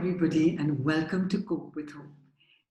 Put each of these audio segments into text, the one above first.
everybody, and welcome to Cope with Hope.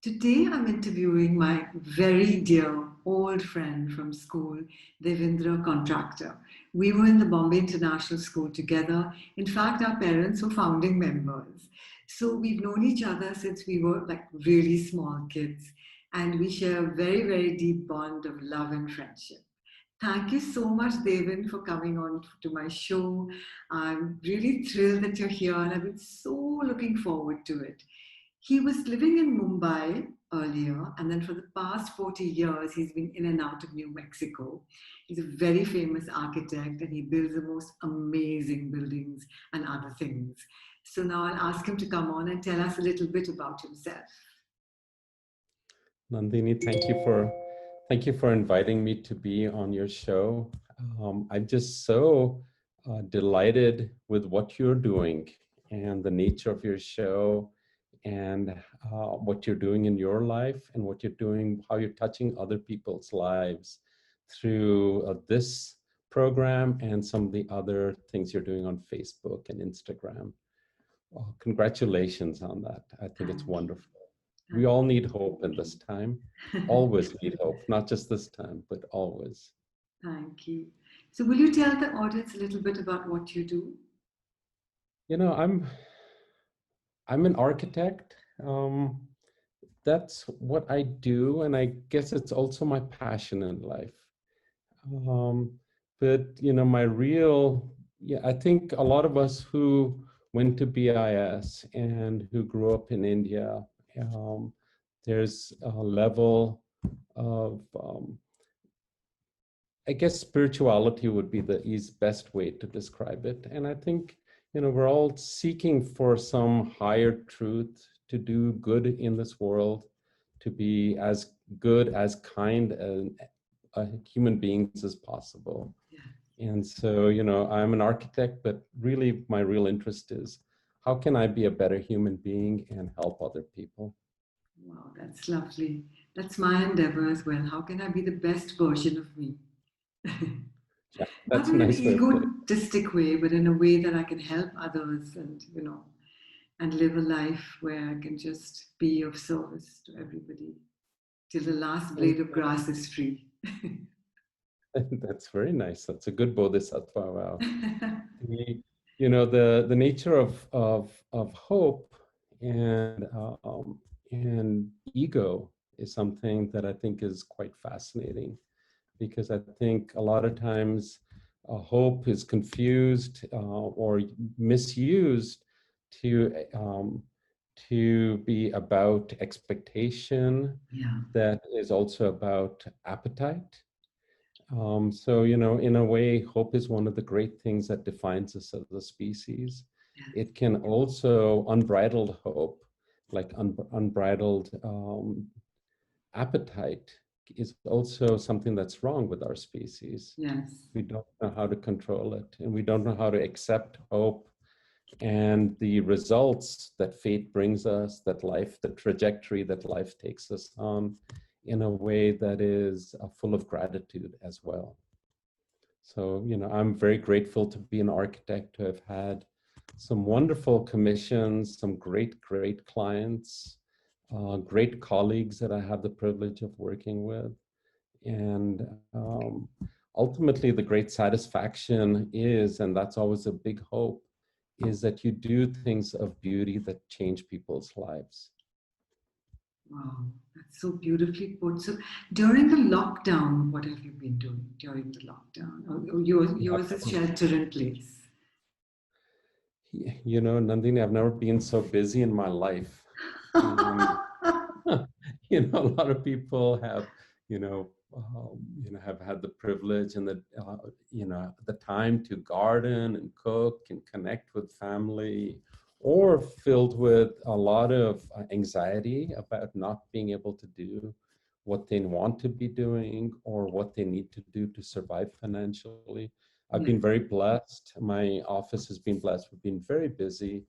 Today, I'm interviewing my very dear old friend from school, Devendra Contractor. We were in the Bombay International School together. In fact, our parents were founding members. So we've known each other since we were like really small kids, and we share a very, very deep bond of love and friendship. Thank you so much, Deven, for coming on to my show. I'm really thrilled that you're here, and I've been so looking forward to it. He was living in Mumbai earlier, and then for the past 40 years, he's been in and out of New Mexico. He's a very famous architect, and he builds the most amazing buildings and other things. So now I'll ask him to come on and tell us a little bit about himself. Nandini, thank you for inviting me to be on your show. I'm just so delighted with what you're doing and the nature of your show and what you're doing in your life and what you're doing, how you're touching other people's lives through this program and some of the other things you're doing on Facebook and Instagram. Well, congratulations on that. I think it's wonderful. We all need hope in this time. Always need hope, not just this time, but always. Thank you. So will you tell the audience a little bit about what you do? You know, I'm an architect. That's what I do, and I guess it's also my passion in life. But you know, I think a lot of us who went to BIS and who grew up in India, there's a level of, I guess spirituality would be the best way to describe it. And I think, you know, we're all seeking for some higher truth, to do good in this world, to be as good, as kind and human beings as possible. Yeah. And so, you know, I'm an architect, but really my real interest is how can I be a better human being and help other people? Wow, that's lovely. That's my endeavor as well. How can I be the best version of me? Yeah, that's not in nice an egotistic way, but in a way that I can help others and, you know, and live a life where I can just be of service to everybody till the last blade of grass is free. That's very nice. That's a good bodhisattva. Wow. You know, the nature of hope and ego is something that I think is quite fascinating, because I think a lot of times hope is confused or misused to be about expectation. Yeah. That is also about appetite. So, you know, in a way, hope is one of the great things that defines us as a species. Yeah. It can also, unbridled hope, like unbridled appetite, is also something that's wrong with our species. Yes. We don't know how to control it, and we don't know how to accept hope and the results that fate brings us, that life, the trajectory that life takes us on, in a way that is full of gratitude as well. So, you know, I'm very grateful to be an architect, to have had some wonderful commissions, some great clients, great colleagues that I have the privilege of working with. And ultimately, the great satisfaction is, and that's always a big hope, is that you do things of beauty that change people's lives. Wow, that's so beautifully put. So during the lockdown, what have you been doing during the lockdown? Or yours is shelter in place? You know, Nandini, I've never been so busy in my life. You know, a lot of people have, have had the privilege and the, the time to garden and cook and connect with family, or filled with a lot of anxiety about not being able to do what they want to be doing or what they need to do to survive financially. I've been very blessed. My office has been blessed. We've been very busy,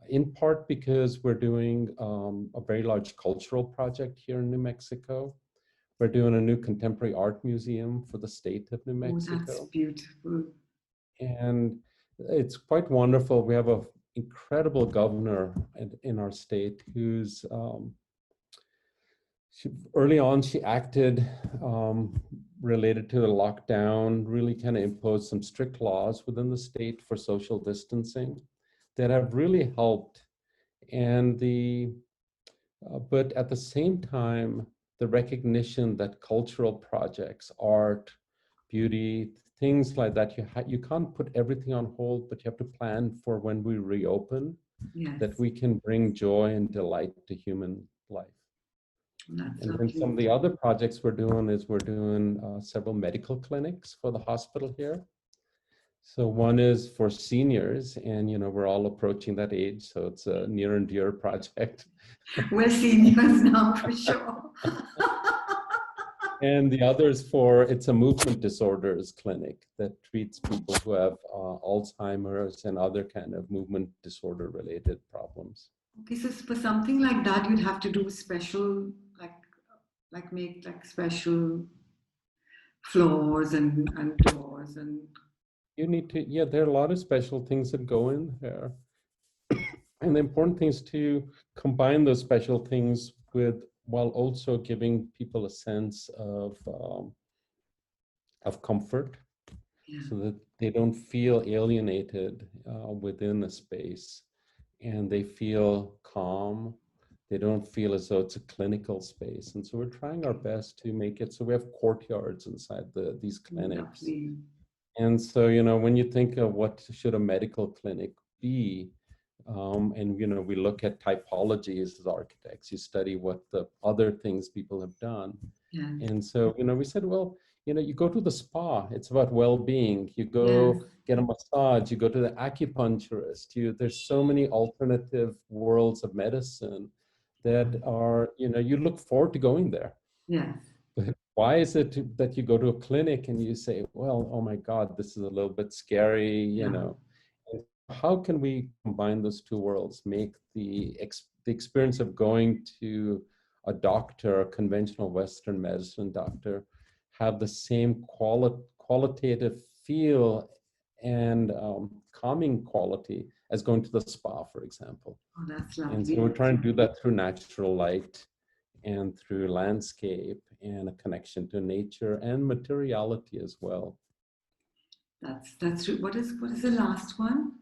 in part because we're doing a very large cultural project here in New Mexico. We're doing a new contemporary art museum for the state of New Mexico. Oh, that's beautiful. And it's quite wonderful. We have a incredible governor in our state who's early on she acted related to the lockdown, really kind of imposed some strict laws within the state for social distancing that have really helped. And but at the same time, the recognition that cultural projects, art, beauty, things like that, you can't put everything on hold, but you have to plan for when we reopen, that we can bring joy and delight to human life. That's and lovely. then some of the other projects we're doing several medical clinics for the hospital here. So one is for seniors, and we're all approaching that age, so it's a near and dear project. We're seniors now for sure. And the other is it's a movement disorders clinic that treats people who have Alzheimer's and other kind of movement disorder related problems. Okay, so for something like that, you'd have to do special, make special floors and doors and. You need to, there are a lot of special things that go in there. And the important thing is to combine those special things while also giving people a sense of comfort, so that they don't feel alienated within a space, and they feel calm. They don't feel as though it's a clinical space. And so we're trying our best to make it so we have courtyards inside these clinics. Lovely. And so, when you think of what should a medical clinic be, and we look at typologies as architects, you study what the other things people have done. And so, we said, well, you go to the spa, it's about well-being. You go get a massage, you go to the acupuncturist. There's so many alternative worlds of medicine that are, you look forward to going there. But why is it that you go to a clinic and you say, well, oh my God, this is a little bit scary, How can we combine those two worlds, make the experience of going to a doctor, a conventional Western medicine doctor, have the same qualitative feel and calming quality as going to the spa, for example? Oh, that's lovely. And so we're trying to do that through natural light and through landscape and a connection to nature and materiality as well. That's true. What is the last one?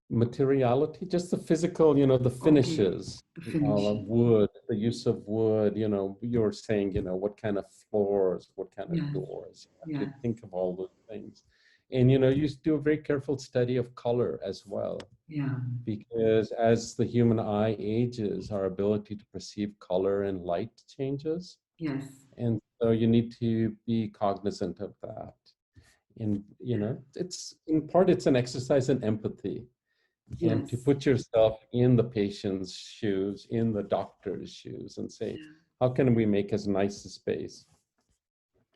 Materiality, just the physical, the finishes, wood, the use of wood, you were saying, what kind of floors, what kind of doors, you have to think of all those things. And, you do a very careful study of color as well. Because as the human eye ages, our ability to perceive color and light changes. And so you need to be cognizant of that. And, it's in part, it's an exercise in empathy. And to put yourself in the patient's shoes, in the doctor's shoes, and say, how can we make as nice a space,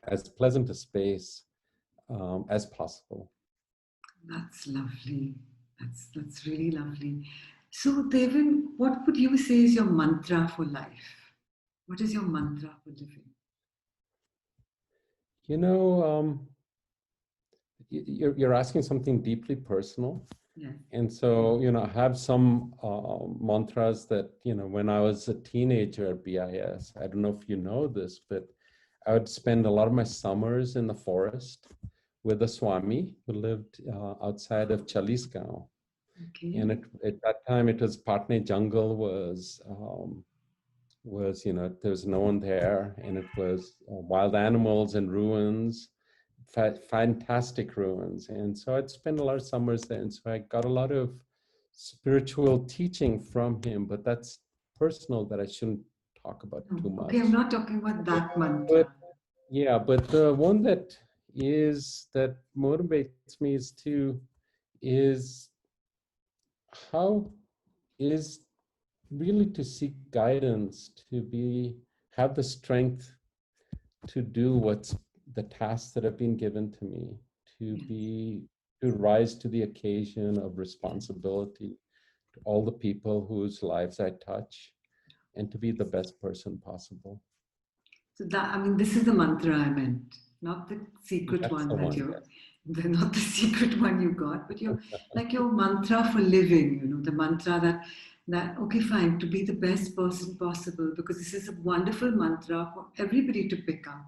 as pleasant a space as possible? That's lovely. That's really lovely. So, Deven, what would you say is your mantra for life? What is your mantra for living? You're asking something deeply personal. And so, I have some mantras that, when I was a teenager at BIS, I don't know if you know this, but I would spend a lot of my summers in the forest with a Swami who lived outside of Chalisgaon. And at that time, it was Patne jungle was, there was no one there, and it was wild animals and ruins. Fantastic ruins. And so I'd spend a lot of summers there. And so I got a lot of spiritual teaching from him, but that's personal that I shouldn't talk about too much. Okay, I'm not talking about that mantra. But the one that motivates me is how is really to seek guidance, to have the strength to do the tasks that have been given to me, to rise to the occasion of responsibility to all the people whose lives I touch, and to be the best person possible. So this is the mantra I meant, not the secret one that you're. They're not the secret one you got, but like your mantra for living, the mantra that, okay, fine, to be the best person possible, because this is a wonderful mantra for everybody to pick up.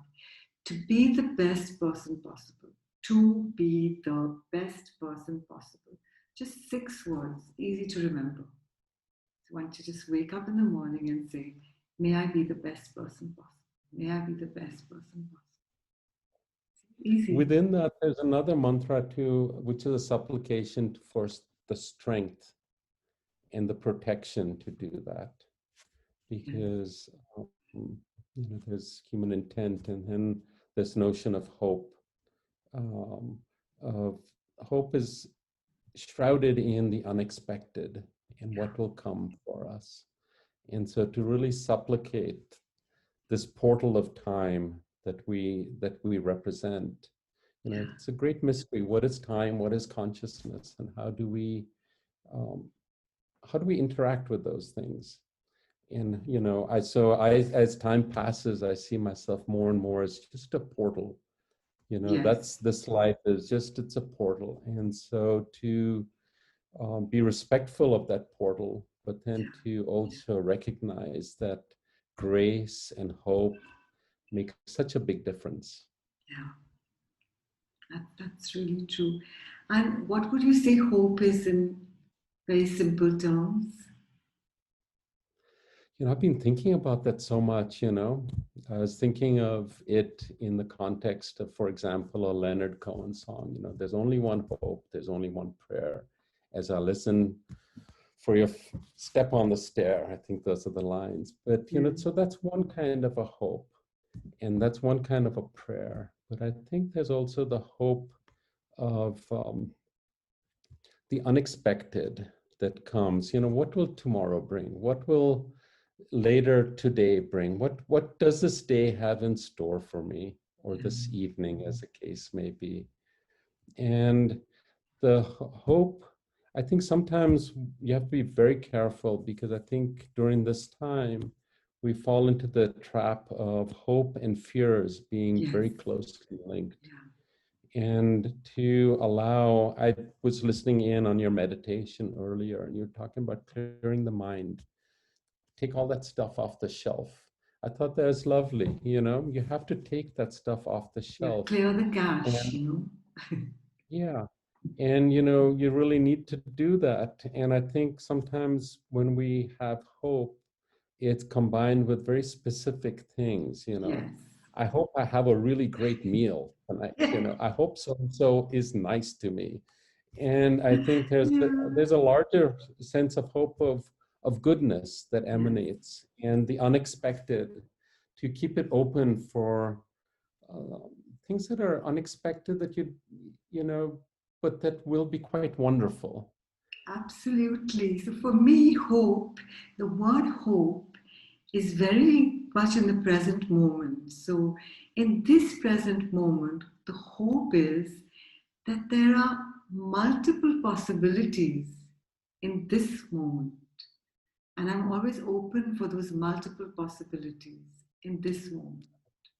To be the best person possible. To be the best person possible. Just 6 words, easy to remember. So why don't you just wake up in the morning and say, may I be the best person possible. May I be the best person possible. Easy. Within that, there's another mantra too, which is a supplication for the strength and the protection to do that. Because there's human intent, and then this notion of hope. Hope is shrouded in the unexpected and what will come for us. And so to really supplicate this portal of time that we represent, it's a great mystery. What is time? What is consciousness? And how do we interact with those things? And as time passes, I see myself more and more as just a portal. That's this life is just, it's a portal. And so to be respectful of that portal, but then to also recognize that grace and hope make such a big difference. Yeah, that's really true. And what would you say hope is in very simple terms? I've been thinking about that so much, I was thinking of it in the context of, for example, a Leonard Cohen song, there's only one hope, there's only one prayer. As I listen for your step on the stair, I think those are the lines. But, so that's one kind of a hope, and that's one kind of a prayer. But I think there's also the hope of the unexpected that comes. What will tomorrow bring? What will later today bring? What does this day have in store for me, or this evening, as the case may be? And the hope, I think sometimes you have to be very careful, because I think during this time we fall into the trap of hope and fears being very closely linked. And to allow, I was listening in on your meditation earlier, and you're talking about clearing the mind. Take all that stuff off the shelf. I thought that was lovely. You have to take that stuff off the shelf. Clear the cache, Yeah. And, you really need to do that. And I think sometimes when we have hope, it's combined with very specific things, I hope I have a really great meal tonight. I hope so-and-so is nice to me. And I think there's a larger sense of hope of goodness that emanates, and the unexpected, to keep it open for things that are unexpected that but that will be quite wonderful. Absolutely. So for me, hope, the word hope is very much in the present moment. So in this present moment, the hope is that there are multiple possibilities in this moment. And I'm always open for those multiple possibilities in this moment.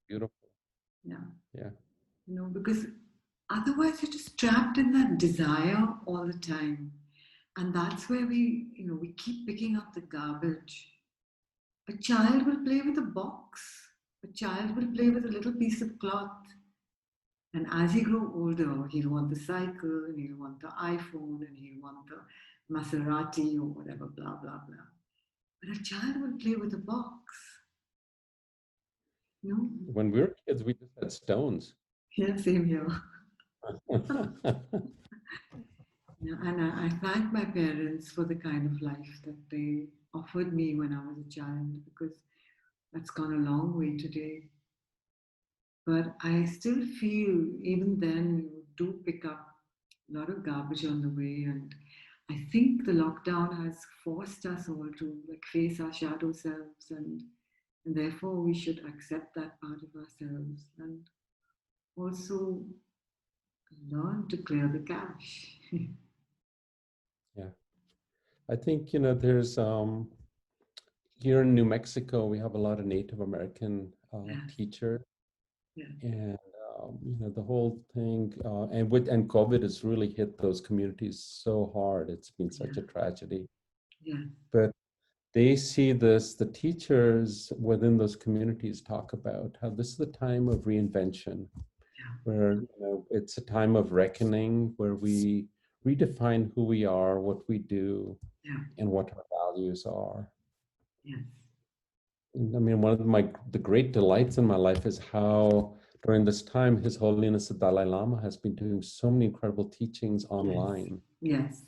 Beautiful. Yeah. Because otherwise you're just trapped in that desire all the time. And that's where we keep picking up the garbage. A child will play with a box. A child will play with a little piece of cloth. And as he grows older, he'll want the cycle, and he'll want the iPhone, and he'll want the Maserati or whatever, blah, blah, blah. But a child will play with a box. When we were kids, we just had stones. Yeah, same here. And I thank my parents for the kind of life that they offered me when I was a child, because that's gone a long way today. But I still feel, even then, you do pick up a lot of garbage on the way. And I think the lockdown has forced us all to face our shadow selves, and therefore we should accept that part of ourselves and also learn to clear the cache. Yeah. I think, there's, here in New Mexico, we have a lot of Native American teachers. And the whole thing, and COVID has really hit those communities so hard. It's been such a tragedy. Yeah. But they see this, the teachers within those communities talk about how this is the time of reinvention, where it's a time of reckoning, where we redefine who we are, what we do, and what our values are. Yes. I mean, one of the great delights in my life is how during this time, His Holiness the Dalai Lama has been doing so many incredible teachings online. Yes.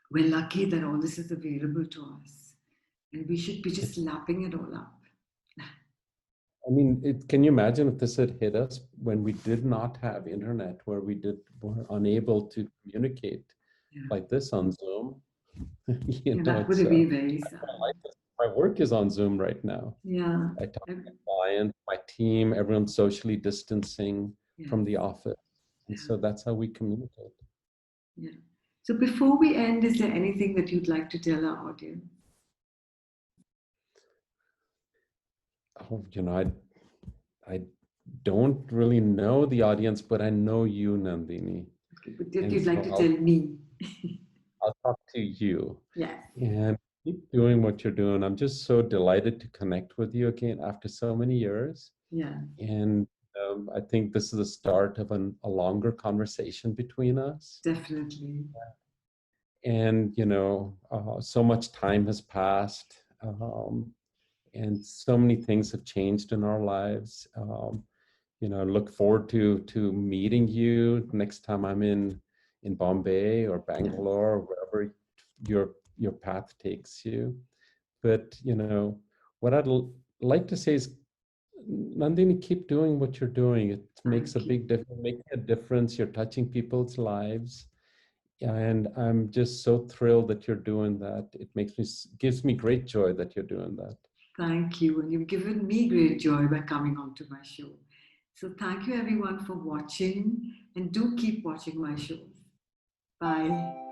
We're lucky that all this is available to us, and we should be just lapping it all up. I mean, can you imagine if this had hit us when we did not have internet, where were unable to communicate like this on Zoom? That would have been very sad. My work is on Zoom right now. Yeah. I talk to my clients, my team, everyone's socially distancing from the office. And so that's how we communicate. Yeah. So before we end, is there anything that you'd like to tell our audience? Oh, I don't really know the audience, but I know you, Nandini. Okay, but if you'd like to tell me. I'll talk to you. Yes. And keep doing what you're doing. I'm just so delighted to connect with you again after so many years. Yeah. And I think this is the start of a longer conversation between us. Definitely. And, so much time has passed. And so many things have changed in our lives. Look forward to meeting you next time I'm in Bombay or Bangalore, or wherever your path takes you. But what I'd like to say is, Nandini, keep doing what you're doing. It makes a big difference. Making a difference. You're touching people's lives. And I'm just so thrilled that you're doing that. It gives me great joy that you're doing that. Thank you. And you've given me great joy by coming onto my show. So thank you everyone for watching, and do keep watching my shows. Bye.